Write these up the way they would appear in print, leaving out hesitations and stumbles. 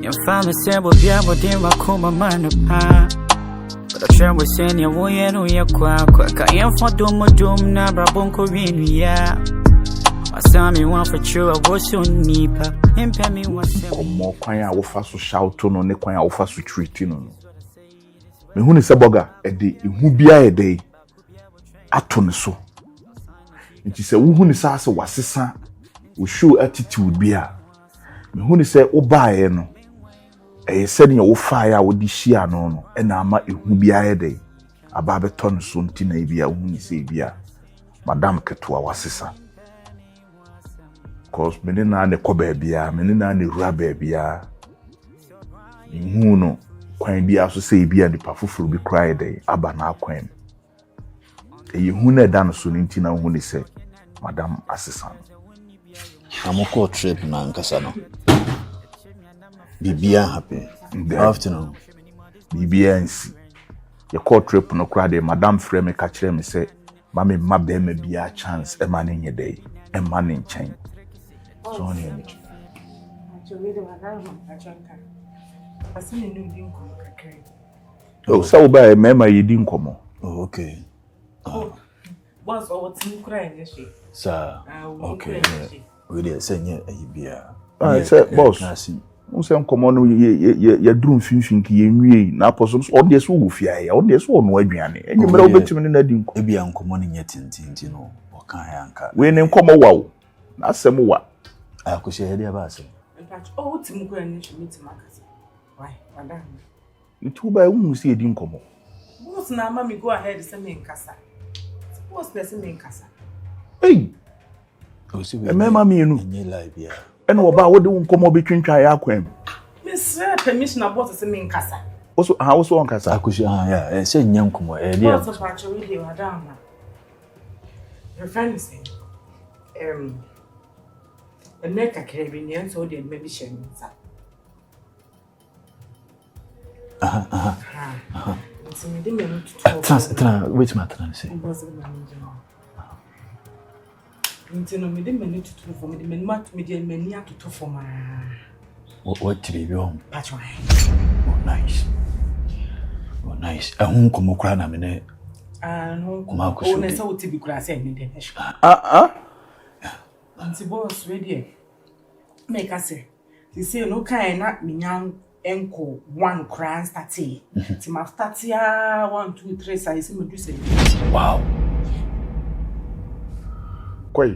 Your family said we'll be able to do a man apart. But I try to send you away and we are quack. I am for doom, Nabra Bonko Rinia. I saw me one for sure, I was so nipa. Impay me once more quite a fast to shout on the quite a fast to treat you. Me who is a bugger a day, who be a day. Atone so. Nti se wo hu ni sa se wasesa wo show attitude bia. Me hu ni se wo baaye no. Se ne wo fire wo di hia no no e na ama ehu bia ye dey. Aba beton so nti na bia wo ni se bia. Madam ketua wasesa. Cause me na ne koba bia, me na ne rua bia. Hu no kwan bia so se bia di pafufuru bi cry dey aba na akwan. You hune dan so ninti na hune se madam assistant amoko trip na nkasa no bibia happy afternoon bibia nsi ye call trip no kra de madam frame me ka kire me se ma me be ma bia chance e ma ne nye dey e ma ne nchen so on ye mechi actually the madam achonka asini no di nkomo kakra o sa wo ba me ma yedi nkomo oh okay boss o tin kura ene she sir okay we dey say nye ayibia say boss un say nkomo no ye drum finfin ki ye nwie na apostle so de so wo fia ya o de so no aduane enyimra obetimi na di nkomo ebia nkomo no nye tintinti no o kan ya nka we ne nkomo wa na asem wa akosia he de ba asem impact o tim kura ene she meet makasi why madam ituba wu si edi nkomo boss na mama go ahead say me nkasa boss person me nkasa hey o si we mama mi enu nye live ya ene oba wo de nkomo be twintwa ya kwam me sir permission boss say me nkasa also how also on kasa akosi ya say nye nkomo dia boss of actually dey madam your friend is saying the neck akere ni so dey maybe share me sa so me dey me tana wait my tana say Intino me de menu to for me de menu mat me de menu to for ma what to be wrong patch my oh nice ehun komo kra na me ne no ma ko so na so ti bi kra say me de anti boss we dey make us say no kind na me nyan enko one kra start ti ma start ya 1 2 3 say me do say wow Koi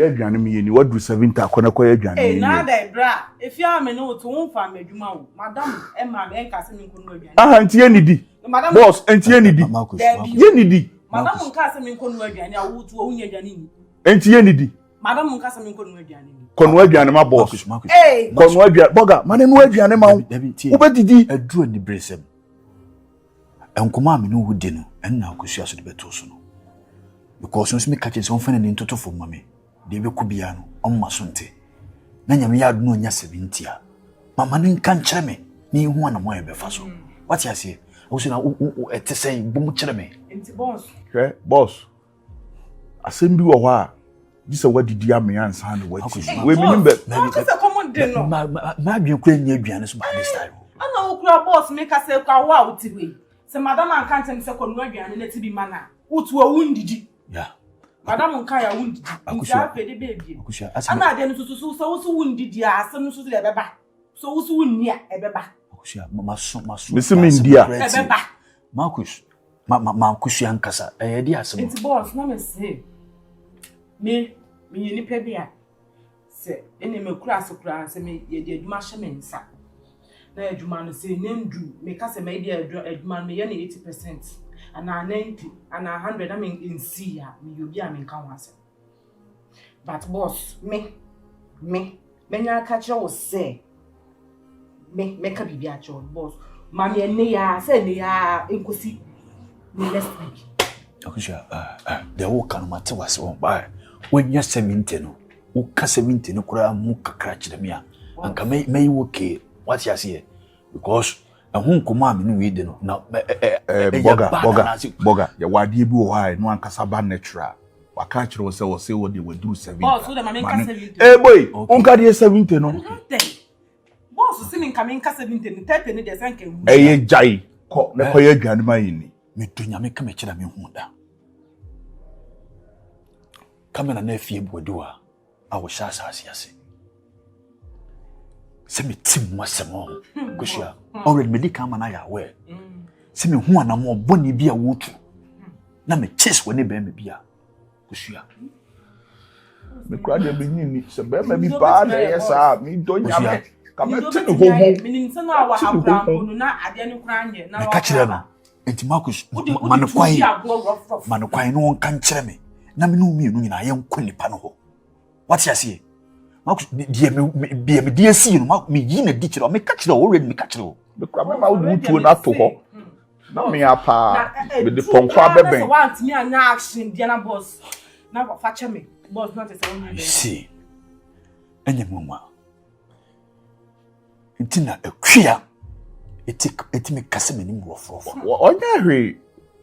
aduane me yeni wadu 70 akona koi aduane me na da bra if you am no to won fa madwuma o madam e ma me nka se me nko no aduane ntie ni di boss ntie ni di ye ni di madam nka se me nko no aduane a wutu o wunya aduane ni ntie ni di madam nka se me nko no aduane ni kono aduane ma boss kono aduane boga mane no aduane ma wo betidi aduro ni bresem enkoma me no wudi no enna akosua so de beto so no because once me catch some friend in toto for mama de be kubia no on masonte na nyame ya adu no nya 70 a mama no nka nkyere me ni hu ana mo ye be fa so what you say wo so na ete say bom kyere me enti boss boss asem bi wo ho a bi se wadidi ame ansa no wati we minim be na ka se common dey no ma adwen kura nya aduane so ba this time ana wo kura boss me ka se kwa wa uti we se madam an kan tem se kono aduane na ti bi mana utu o wundidi yeah madam nka ya wundidi nja fe de baby ana de no so so wundidi asem so de beba so wo so wunni a ebeba akusia maso misimi ndia ebeba Marcus ma akusia nkasa di asem enti boss na me say me yeni pa bia se ene me kura so kura se me ye de adwuma hye me nsa na adwuma no se nendu me ka se me de adwuma me ye na 80% ana 90 ana 100 I mean in see ya me yobi a me kan wase but boss me nya ka che wo se me ka bibia che boss ma me ne ya se ne ya enkosi me next week akusia de wo kan mate wase won ba wonya 70 no wo ka 70 no kura mu kakra kire me a anka me wo ke what you say because ehun kuma me no we de no na boga ya wade bi wo ha no ankasa ba natural waka kire wo se wo de waduru 70 oh so the mama ka 70 boy onka de 70 no boss si me kamin ka 70 30 ne de sanke hu jai ko ne ko ye adwane ma yini me do nyame ka me kira me hu da kamera na afie bodoa a wo sha asase se me tim wasemo kushia already medical man ya we se me hu anamo boni bia wotu na me chase woni be me bia kushia me kra de be nyini se be ma bi pa na yesa mi do nyame ka me te ho minim se na wa abrampo no na ade ne kra anye na wa ka kire no enti makus manokwan no won kan kire me na me no mi no nyina ye nkoni pa no ho what you say makus die me die si no me yi na di kire me ka kire already me ka kire me kra me ma wo tu na to ho na me apa me de ponko abeben so want me anya action dia na boss na fa che me boss not say only see enye mama ntina akwia eti me kase me nim rofo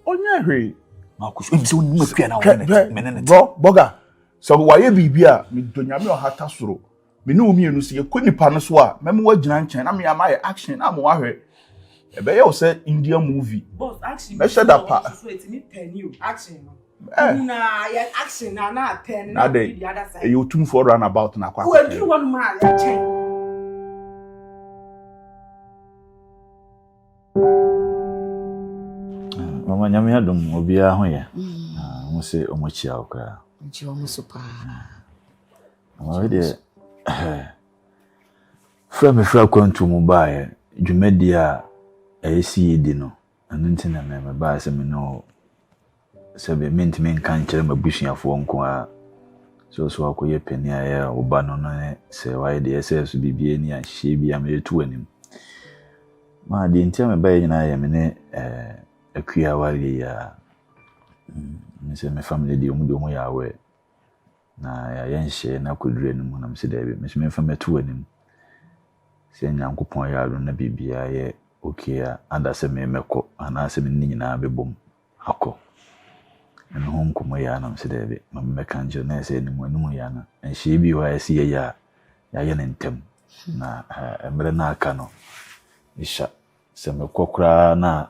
onya hwe makus nti woni akwia na wona menene bro boga so waye bibia me donyame ohata soro me ne omienu se ye konipa no so a meme wagina nchen na me ama ye action na mo wahwe ebe ye o say India movie boss action me shada pa so it me pen you action no na ya action na 10 na the other side you too for run about na kwa we do one man ya chen mama nyame adom obia ho ye mo se omochia okra nchi omo super mama we de fra kwantu mu baaye dwumadi a esi di no anu ntina na me baa se me no se be mentime nkan kire mabusuafo nko a so akoye pani a ya oba no no se waye de ss bibie ni a hye bia me tu anim ma de ntia me baa nyina ya me ne akua wali ya me se me family de omu ya we na ya yenhye na kodure no mu na me se da be me family tu anim se nyankopon ya ro na bibia ye okay anda se me meko ana se me nyina bebom akọ en hom komo ya na se da be me meka nje na se nimu ya na enhye bi wa se ya ye ne ntem na emre na aka no isha se me kokra na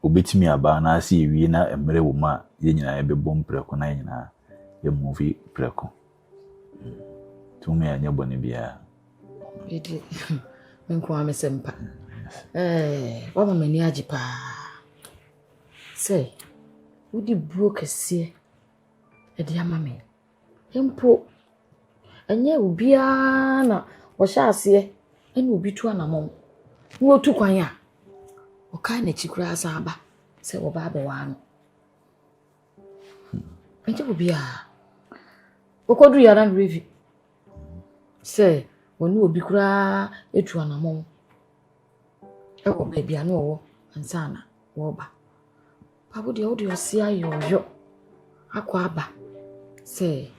obetimi aba na ase ewie na emre wo ma ye nyina ye bebom preko na nyina ye movie preko tumi anya boni bia edi menko amesempa baba mani agi pa say udi broke sie edi amame empo anya ubia na wo sha ase eni obi tu anamom wo tu kwan ya o ka na chikura asa aba say wo ba be wa no enti ubia okodu ya na review say woni obi kura etu anamom eko baby anu owo ansana wo ba babu de odi osia yoyo akwa aba se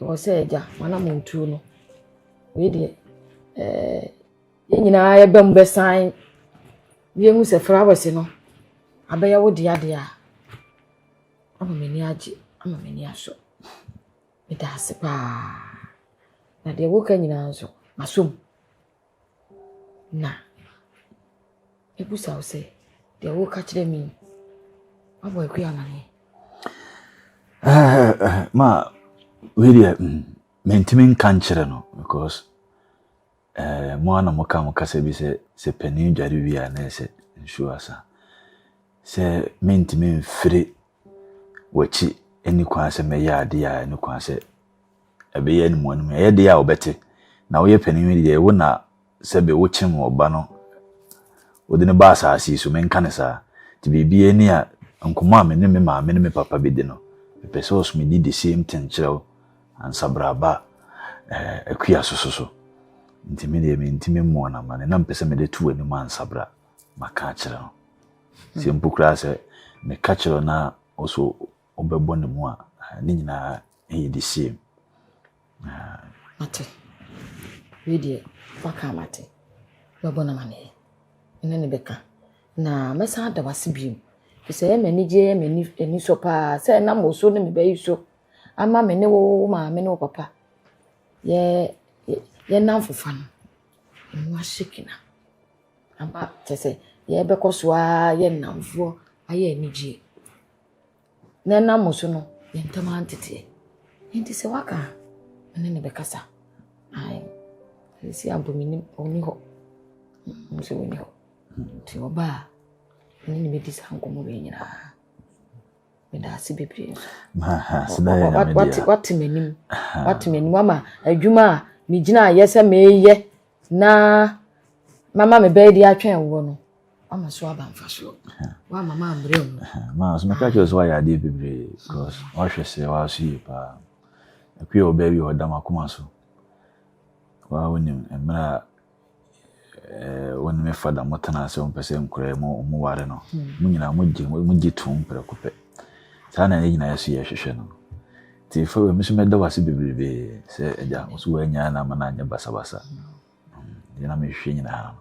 wo se eja mana mo ntu no we de yenyina ya bem besan wie hu se flowers no abaya wo de ade a ama meni agi ama meni aso me da se pa na de wo ka nyina nso masom na ebusa o se de wo ka kire mi abo ekwe amane ma we de mentimi kan kire no because mo ana mo ka se bi se pani dware wi a na se nsu asa se mentimi mfiri wachi eni kwa se me ya ade a eni kwa se ebe ye ni mo anu ye de a obete na wo ye pani wi de wo na se be wo chim oba no odine ba asasi so menka ne sa ti bibie ni a nkoma me ne me ma me ne me papa be de no pese os me di the same thing chiro ansabraba akua so ntimi de me ntimi mo na ma ne na pese me de tu ani ma ansabra maka chiro si mpukra se me ka chiro na oso obebo ne mu a ni nyina the same mate we waka mate babo na mane ne beka na mesa da wasibiem se mani je mani eni so pa se na mo so ne me bayi so ama me ne wo ma me ne wo papa ye na fofa no mu ashikina ama tese ye be koso a ye namfo aye anigye na nam so no ye ntama antete enti se waka ne be kasa ai si abomini oni ho nso oni ho ti oba ni me di sankomo be nyina me da se bebre ma sida ya me dia what menim ama adwuma me gina yesa meye na mama me be di atwen wo no ama so aba mfa so wa mama ambre mu ma so me ka cho so ya di bebre because o hwese wa so yi pa akwi o baby o dama kuma so wa wonim emra woni me fada motana se on pese nkure mu ware no mu nyina mu gitum prekope sana nyina yeso ye hwehwe no ti fa we miso meda wase bebrebe se eja so wa nya na mana nya basabasa dina me hwehwe nyina no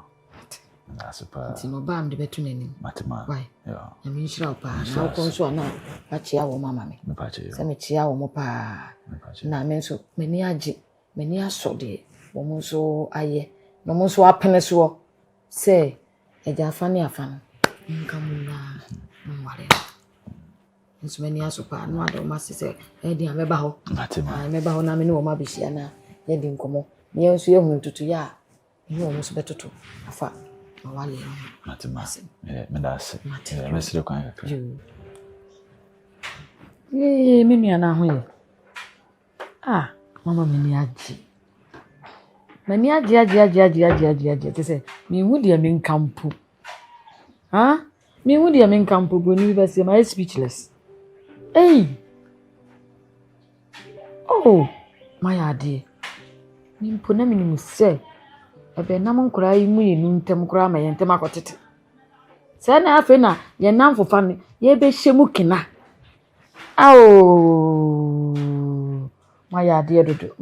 na super ti no ba am de betu nanim matema ya na me nshira pa na ko so na ba chia wo mama me me pa chia se me chia wo mo pa na me nso meni age meni aso de wo mo so aye no mo so apene so se eja afane afan nka mu na nware nso meni aso pa no ado ma se e di ameba ho matema ameba ho na me no wo ma bihia na ye di nkomo me nso ye hu tutu ya ye wo mo so betoto afa wale matema me da se me sire kwa ka me nua na ho ye mama meni agi mani agi tese mi hu de me nkampu mi hu de me nkampu boni be se my speechless my ade mi mpona mi ni se ebe na mo nkura yi mu yenu ntem kura ma ye ntem akotete se na afi na ye nam fofa ne ye be hyemu kina my ade dudu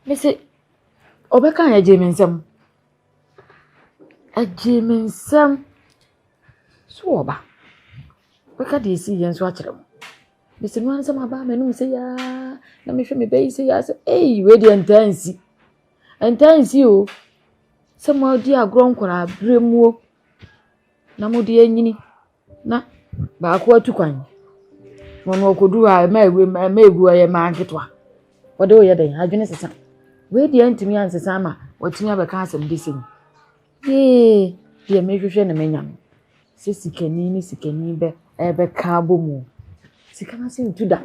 Mese obeka ya jemensem so oba beka de si yen so akere mo mese no ansem aba menu se ya na me hwe me be se ya se we de entansi o se mo di agro nkora bremuo na mo de anyini na ba ko atukwan no okodu a ma egu aye ma nketwa wode o ye den adwene sesa we di antimi ansesa ma watimi abeka asem desin ye me hwehwe na menya no se sikani be ebe ka bomu sikana se ntuda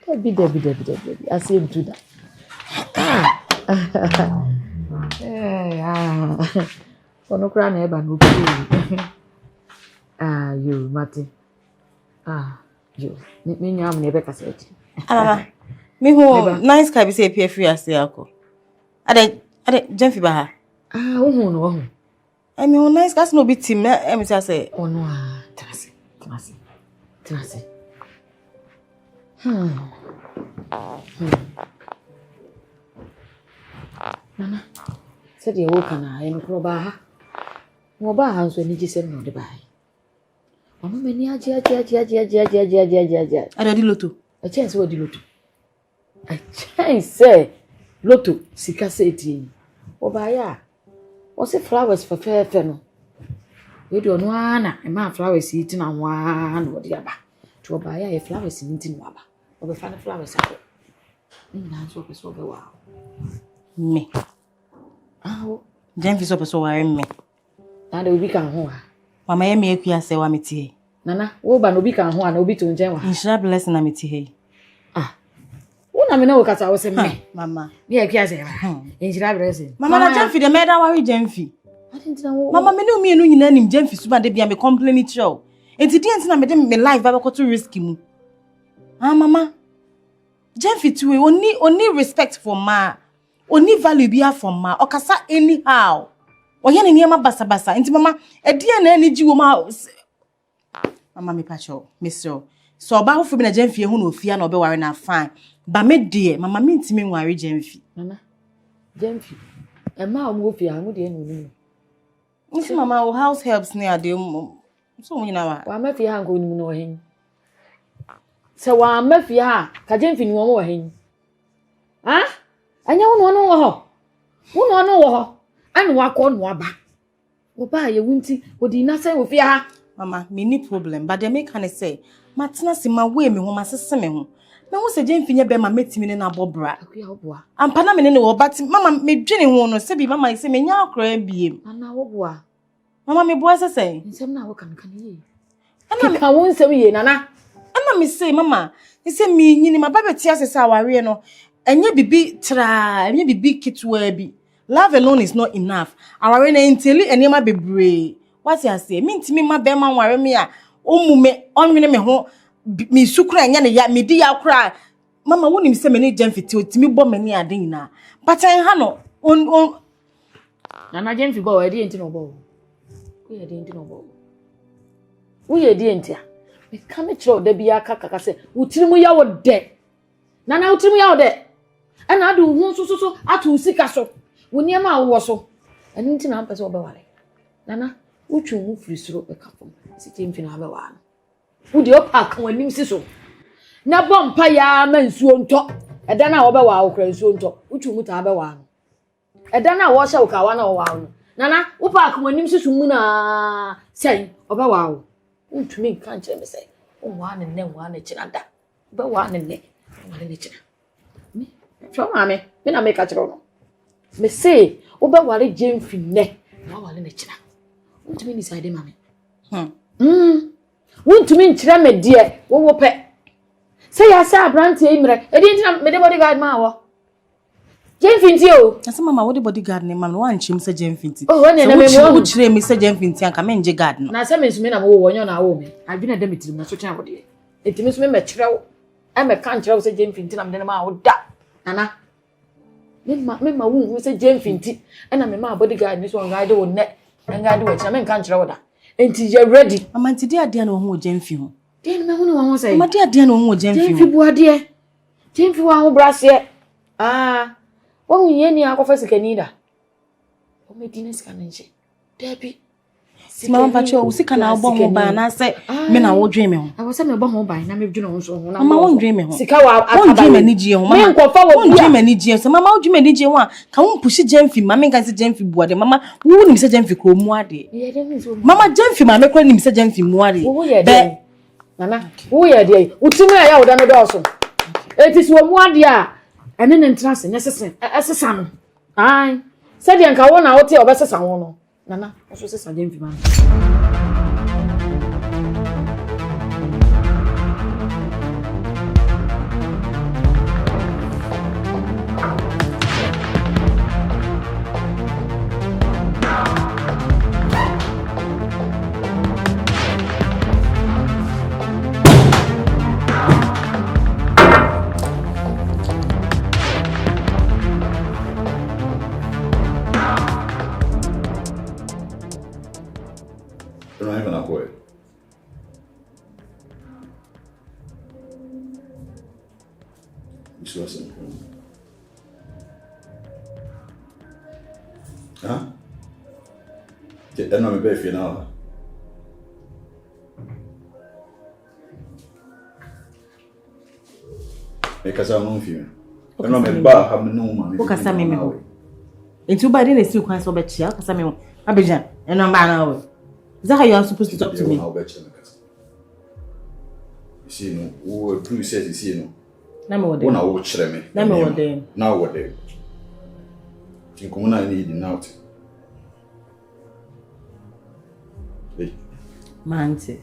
debi ase ntuda ono kra na eba no yo mate yo me nyam na ebe kasa echi me ho nice ka bi say pia free ase akọ ade Jemfi ba ha wo no me ho nice ka no bi team na me say ono trase Nana said you walk na en kro ba ha mo ba ha nso ni gisem no de ba mama meni agi ade di loto a chance wo di loto a chance loto sika seti o ba ya o se flowers fe no we do no ana e ma flowers yi ti na ho ana wo di aba to ba ya e flowers yi ti no aba o be fa na flowers ako na so pe so be wa me Jemfi so person ware me na de obi kan ho ha mama ye me akua se wa metie nana wo ba no obi kan ho na obi to nchen wa insha blessing na metie wo na me na wo kasa wo se me mama me akua se insha blessing mama na Jemfi de me da ware Jemfi adentina wo mama me no mi enu nyina nim Jemfi suba de bia me complain it show enti di entina me de me life ba to risk mu mama Jemfi tuwe oni respect for ma oni value bia for ma okasa anyhow oye ne niema basa enti mama edie na ani ji wo ma mama me pacho miso so ba ho fi na Jemfi hu na ofia na obe ware na fine ba me de mama me ntimi nware Jemfi nana Jemfi e ma o mo ofia hu de enu nti mama o house helps ne ade so mo nyina wa ma fi ha nko ni mu no hen se wa ma fi ha ka Jemfi ni wo mo hen anya wo no wo ho Wo no wo ane wakọ no aba. Wo ba ye wunti odi na say wo fia ha. Mama, me ni problem, but they make can say, Matna si ma we me ho masese me ho. Me ho se Jemfi nye be ma metimi ne na bobra. Akuya oboa. Ampa na me ne wo but mama me dwene ho no se bi mama se me nya akra biem. Ana wo boa. Mama me boa sese. Nsem na wo kan ye. Ana ka wo nsem ye nana. Ana me say mama, se me nyini ma ba beti asese aware no. Enye bibi tra, enye bibi kitwa bi. Love alone is not enough. Aware na inteli enema bebre. What you say? Me ntimi ma be ma ware me a omume onwene me ho me sukura nya ne ya me di ya kura. Mama wonim se me ne Jemfiti otimi bo me ne ade nyina. But en ha no on Nana Jemfi go we di enti no bo. Wo ye di enti no bo. Wo ye di enti a. Me ka me kire oda bia kaka se utirimu ya wo de. Nana utirimu ya wo de. Ana adu hu so atu sika so. Wo niam a wo so. Eni enti na ampe se wo be wale. Nana uchu mu free suro be kafom. Si Jemfi na be wa no. Wo di opak wanim si so. Na bompa ya ma nsuo nto. Eda na wo be wa wo kra nsuo nto. Uchu mu ta be wa no. Eda na wo hye wo ka wa na wo wa no. Nana wo pak wanim si so mu na sei oba wa wo. Untumi kan kire me sei. Wo wa ne ne wa ne kira da. Be wa ne ne. Wa ne kira. Me. So mama me na me ka kire no. Me sei wo be ware Jemfi ne. Wa wale ne kira. Untumi ni side mama. Wontumi nkyira me de wo pe say ya say abrante emre e di ntina me de bodyguard ma wo Jemfi nti o asa mama wo de bodyguard ne ma no wan chim se Jemfi nti oh woni na me mo chire me se Jemfi nti anka me nje guard no na say me nsume na wo wonyo na wo me adwena da metiri mo so kyan wo de etimi nsume me kyerɛ wo e me kan kyerɛ wo se Jemfi nti na me de ma wo da nana me ma wo hu se Jemfi nti e na me ma bodyguard ni so ngade wo ne ngade wo kyerɛ me kan kyerɛ wo da enti you ready mama nti dia dia na wo hu Jemfi ho den me hu no wo say mama dia na wo hu Jemfi Jemfi buade Jemfi wa ho brase wo hu ye ni akofa sikani da o me dinas kan nje debi mama pacho wo sika na wo ho ba na say me na wo dwen me ho I was say me bo ho ba na me dwen ho so ho na mama wo dwen me ho sika wa akaba dwen me ni je ho mama me nkofa wo dwen me ni je so mama wo dwen me ni je ho a ka wo pushi Jemfi mama nka se Jemfi buade mama wo ni se Jemfi ko mu ade mama Jemfi mama kra ni se Jemfi mu ade be nana wo ye de utimu ya wo da no do so eti so mu ade a ene ne ntrase nesese esesa no ai se de nka wo na wo te obesesa wo no nana so sesa Jemfi mama Eno me be final. E casa no filme. Eno me ba ha me no ma. O casa me ho. Enti uba dey na see kwan so be chia, o casa me ho. Abejan, eno ba na ho. Is that how you are supposed to talk to me? You see no, who do says you see no. Na me wo dey. Wona wo kire me. Na me wo dey. Na wo dey. Tinko na need now. Mante.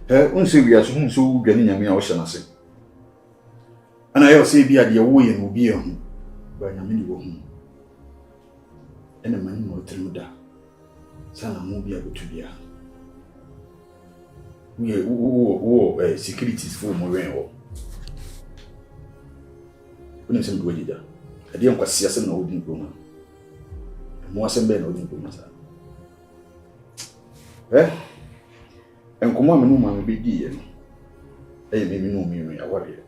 Unse wi aso hunso dwane nyame a wo hye nase. Ana ye o se bia de wo ye no bi ehu. Ba nyame ni wo hu. Ene mani no trimu da. Sana mu bia betu bia. We securities for mo wen ho. Unim se ndo wajida. Ade en kwasi asem na wo din broma. Mo asem be na wo din broma sa. Enkomo amenu ma me be di ye no. Me no mi aware.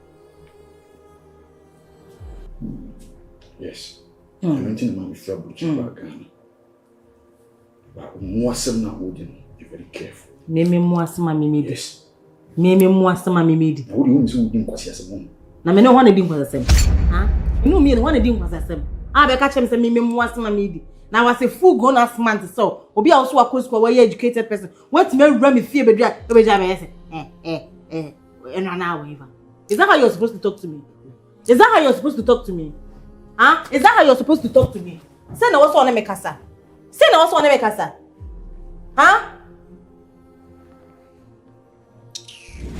Yes. I'm not my trouble back. But mo asem na wo din, be very careful. Me mo asem ma me di. Me mo asem ma me di. Na wo di so wo din kwasi asem mo. Na me no ho na di nkwasasem. Ha? Inu mi no ho na di nkwasasem. Be catch me say me mu asema me di. Na was a full grown ass man so. Obi also wa close kwa we educated person. What me run me fear bedua e be ja be say. Now even. Is that how you're supposed to talk to me? Is that how you're supposed to talk to me? Huh? Is that how you're supposed to talk to me? Say na what's on me kasa. Say na what's on me kasa. Huh?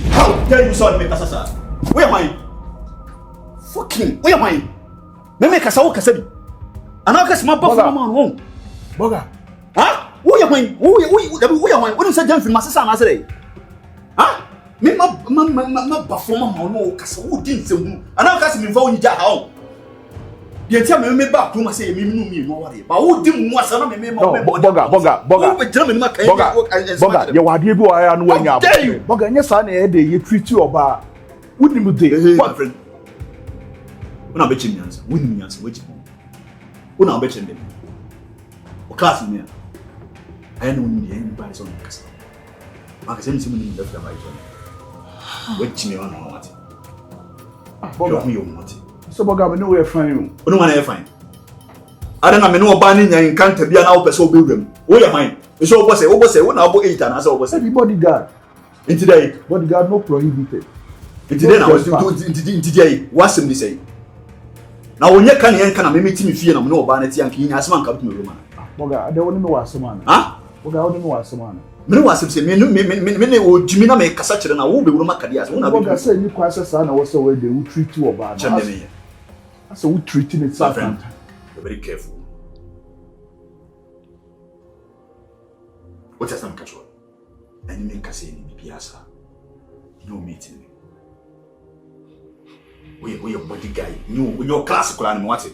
How dare you so me kasa sir? Where am I? Fucking, where am I? Me kasa wo kasa bi. Ana kasa ma ba for man won. Boga. Ha? Wo ya hwan? Wo ya hwan? Wo say jam fi masesa na say. Ha? Me ma ba for man no kasa wo din se hu. Ana kasa me fa wo ni ja ha o. Ye tia me ba kuma say me no me no ware. Ba wo din mu asa na me ma. Boga. Wo be jira me ma kan. Boga, ye wade bi wa ya no wanya. Boga nye sa na e de ye treat you oba. Wudi mu de. What friend? Una be chim nyansa. Wudi mu nyansa, we chim. Una be chim dem. O class me. I know ni e ba so nkasa. Maka se nsimu ni ndafika ba izo. We chim me wana wati. Boga mi yo wati. So Boga me no we fine. Onu wana e fine. Ada na me no oba ni nyan kanta bia na wo pese obewuram. Wo ye fine. So obo say wo na obo 8 na say obo say. The bodyguard. Inti dai. Bodyguard no prohibited. Inti dai na wo inti dai. Wasem ni say. Na wonye kan yen kan na me meti me fie na me no oba na ti anka yin asema nka bitumi roma. Boga, ade woni me wasema na. Ha? Boga, woni me wasema na. Me wasem say me ne o jimi na me kasa kire na wo be roma kade as wo na be. Boga say ni kwasa sa na wo so we dey we treat you oba na. Chende me. So we treating it so friend. Be very careful. What is some control? And you make say ni biasa. No meeting. We your body guy. Your class kula ni what?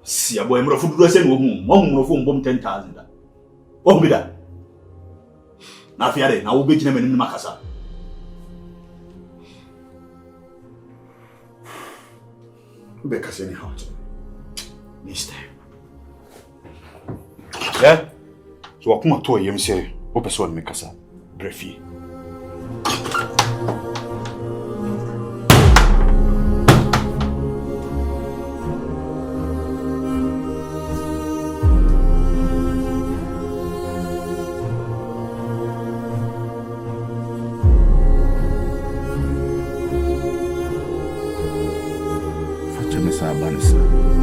Si abo emro fu do say no hu. Mo hu fu mbom 10,000 da. O bi da. Na fiare na wo be gina me ni makasa. Be kase ni how. Mister. Yeah? So wakuma to yem say o person me kasa. Brefi. Facha me sa banisa.